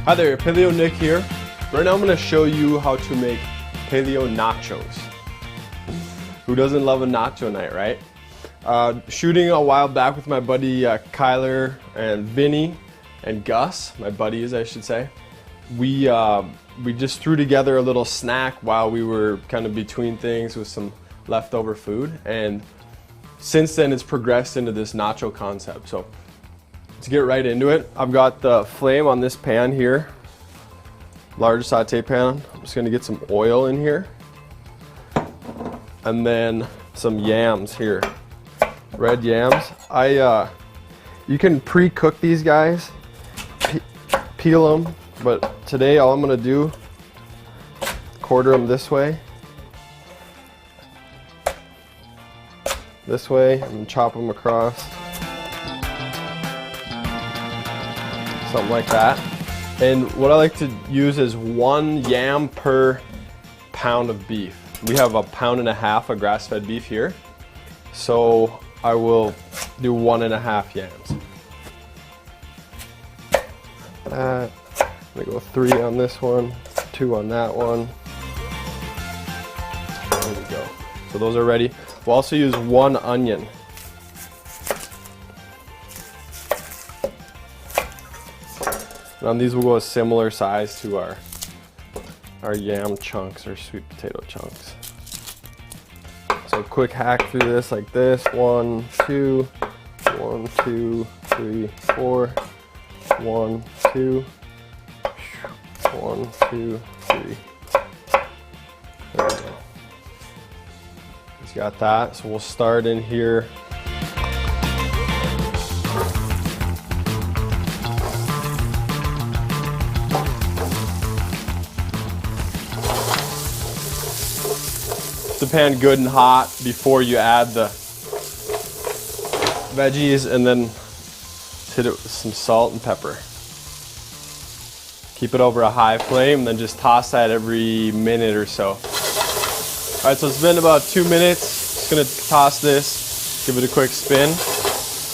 Hi there, Paleo Nick here. Right now I'm going to show you how to make Paleo Nachos. Who doesn't love a nacho night, right? Shooting a while back with my buddy Kyler and Vinny and Gus, my buddies I should say. We just threw together a little snack while we were kind of between things with some leftover food, and since then it's progressed into this nacho concept. So to get right into it, I've got the flame on this pan here, large saute pan. I'm just going to get some oil in here, and then some yams here, red yams. You can pre-cook these guys, peel them, but today all I'm going to do, quarter them this way, and chop them across, something like that. And what I like to use is 1 yam per pound of beef. We have 1.5 pounds of grass-fed beef here, so I will do 1.5 yams. I'm gonna go 3 on this one, 2 on that one. There we go. So those are ready. We'll also use 1 onion. And these will go a similar size to our yam chunks or sweet potato chunks. So quick hack through this like this. 1, 2, 1, 2, 3, 4. 1, 2. 1, 2, 3. There we go. He's got that. So we'll start in here. The pan good and hot before you add the veggies, and then hit it with some salt and pepper. Keep it over a high flame, and then just toss that every minute or so. All right, so it's been about 2 minutes. Just gonna toss this, give it a quick spin.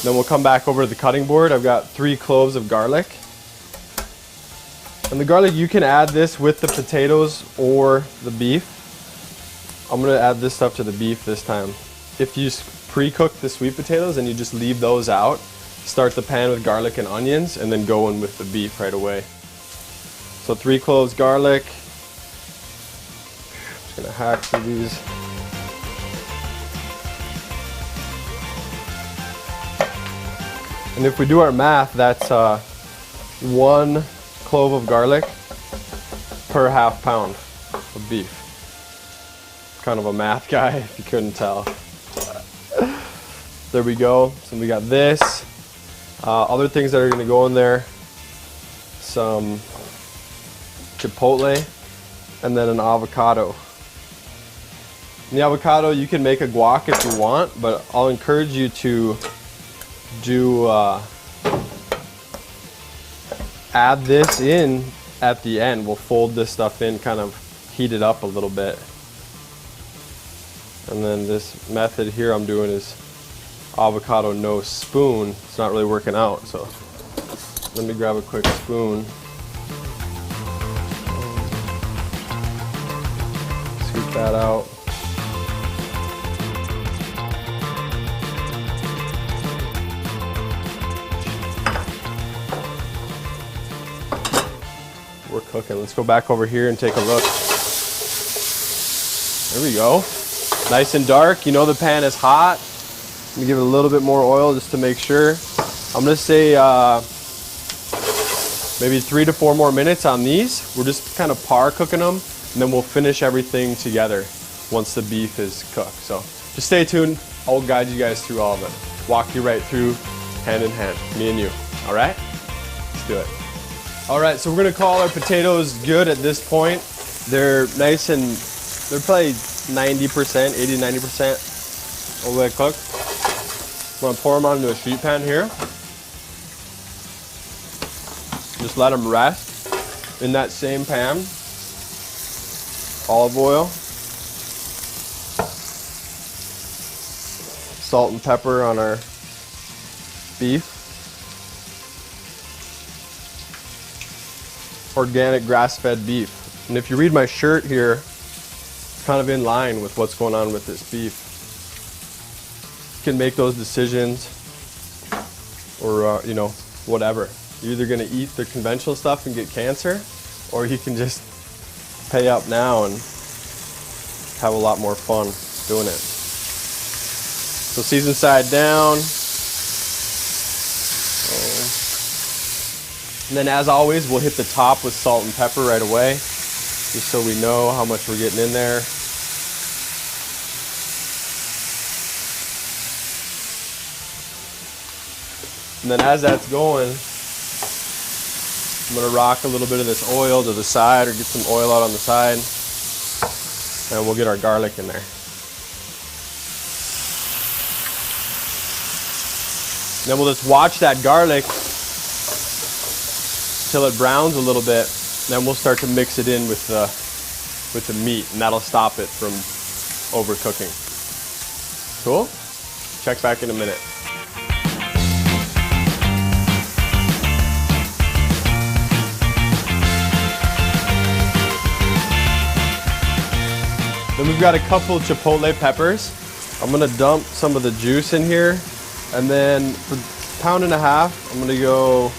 Then we'll come back over to the cutting board. I've got 3 cloves of garlic. And the garlic, you can add this with the potatoes or the beef. I'm gonna add this stuff to the beef this time. If you pre-cook the sweet potatoes and you just leave those out, start the pan with garlic and onions, and then go in with the beef right away. So 3 cloves garlic. Just gonna hack through these. And if we do our math, that's 1 clove of garlic per 1/2 pound of beef. Kind of a math guy, if you couldn't tell. There we go. So we got this. Other things that are going to go in there: some Chipotle, and then an avocado. And the avocado, you can make a guac if you want, but I'll encourage you to add this in at the end. We'll fold this stuff in, kind of heat it up a little bit. And then this method here I'm doing is avocado no spoon. It's not really working out, so let me grab a quick spoon. Scoop that out. We're cooking. Let's go back over here and take a look. There we go. Nice and dark. You know the pan is hot. Let me give it a little bit more oil just to make sure. I'm gonna say maybe 3 to 4 more minutes on these. We're just kind of par cooking them, and then we'll finish everything together once the beef is cooked. So just stay tuned. I'll guide you guys through all of it. Walk you right through, hand in hand, me and you. All right? Let's do it. All right, so we're gonna call our potatoes good at this point. They're nice and they're probably 90%, 80 to 90% all the way cooked. I'm gonna pour them onto a sheet pan here. Just let them rest in that same pan. Olive oil, salt and pepper on our beef. organic grass-fed beef. And if you read my shirt here, it's kind of in line with what's going on with this beef. You can make those decisions, or you know, whatever. You're either going to eat the conventional stuff and get cancer, or you can just pay up now and have a lot more fun doing it. So season side down. And then as always, we'll hit the top with salt and pepper right away, just so we know how much we're getting in there. And then as that's going, I'm gonna rock a little bit of this oil to the side, or get some oil out on the side, and we'll get our garlic in there. Then we'll just watch that garlic till it browns a little bit. Then we'll start to mix it in with the meat, and that'll stop it from overcooking. Cool? Check back in a minute. Then we've got a couple of Chipotle peppers. I'm gonna dump some of the juice in here, and then for a pound and a half, I'm gonna go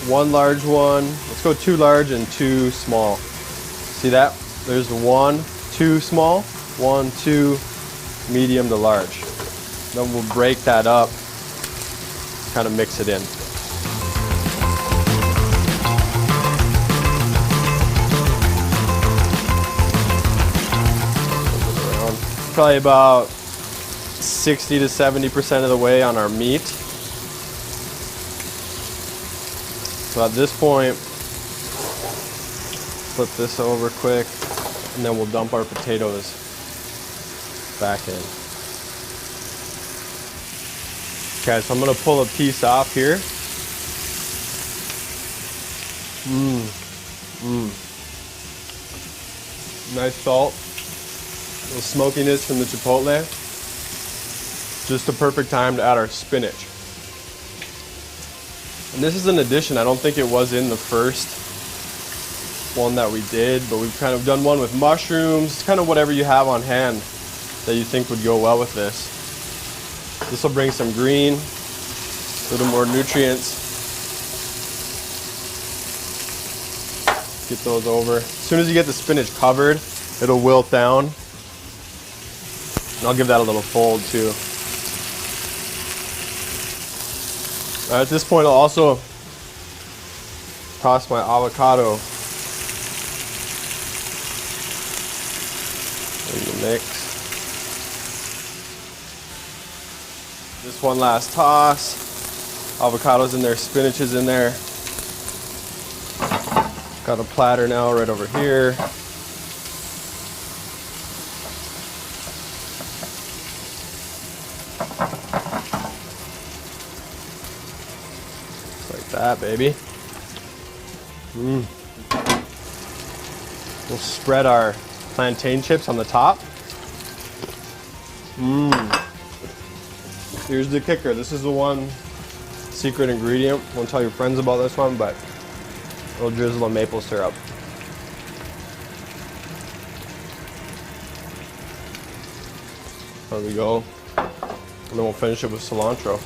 one large one. Let's go 2 large and 2 small. See that? There's 1, 2 small, 1, 2 medium to large. Then we'll break that up, kind of mix it in. Probably about 60 to 70% of the way on our meat. So at this point, flip this over quick, and then we'll dump our potatoes back in. Okay, so I'm gonna pull a piece off here. Nice salt. A little smokiness from the Chipotle. Just the perfect time to add our spinach. And this is an addition. I don't think it was in the first one that we did, but we've kind of done one with mushrooms. It's kind of whatever you have on hand that you think would go well with this. This will bring some green, a little more nutrients. Get those over. As soon as you get the spinach covered, it'll wilt down. And I'll give that a little fold too. At this point, I'll also toss my avocado in the mix. Just one last toss. Avocado's in there, spinach is in there. Got a platter now right over here. That baby. We'll spread our plantain chips on the top. Here's the kicker. This is the one secret ingredient. Won't tell your friends about this one, but a little drizzle of maple syrup. There we go. And then we'll finish it with cilantro.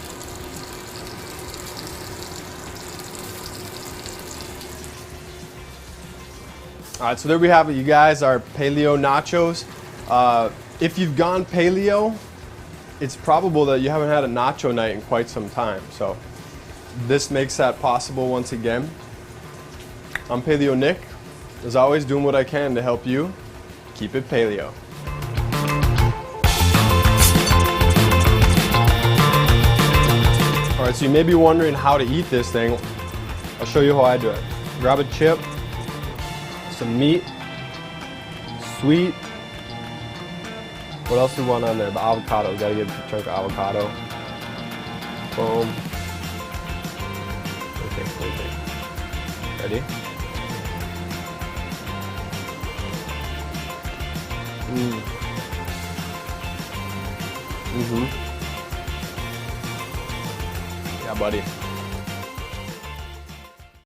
All right, so there we have it, you guys, our Paleo Nachos. If you've gone paleo, it's probable that you haven't had a nacho night in quite some time. So this makes that possible once again. I'm Paleo Nick, as always, doing what I can to help you keep it paleo. All right, so you may be wondering how to eat this thing. I'll show you how I do it. Grab a chip, some meat, sweet. What else do we want on there? The avocado. We gotta get a chunk of avocado. Boom. Okay. Ready? Yeah, buddy.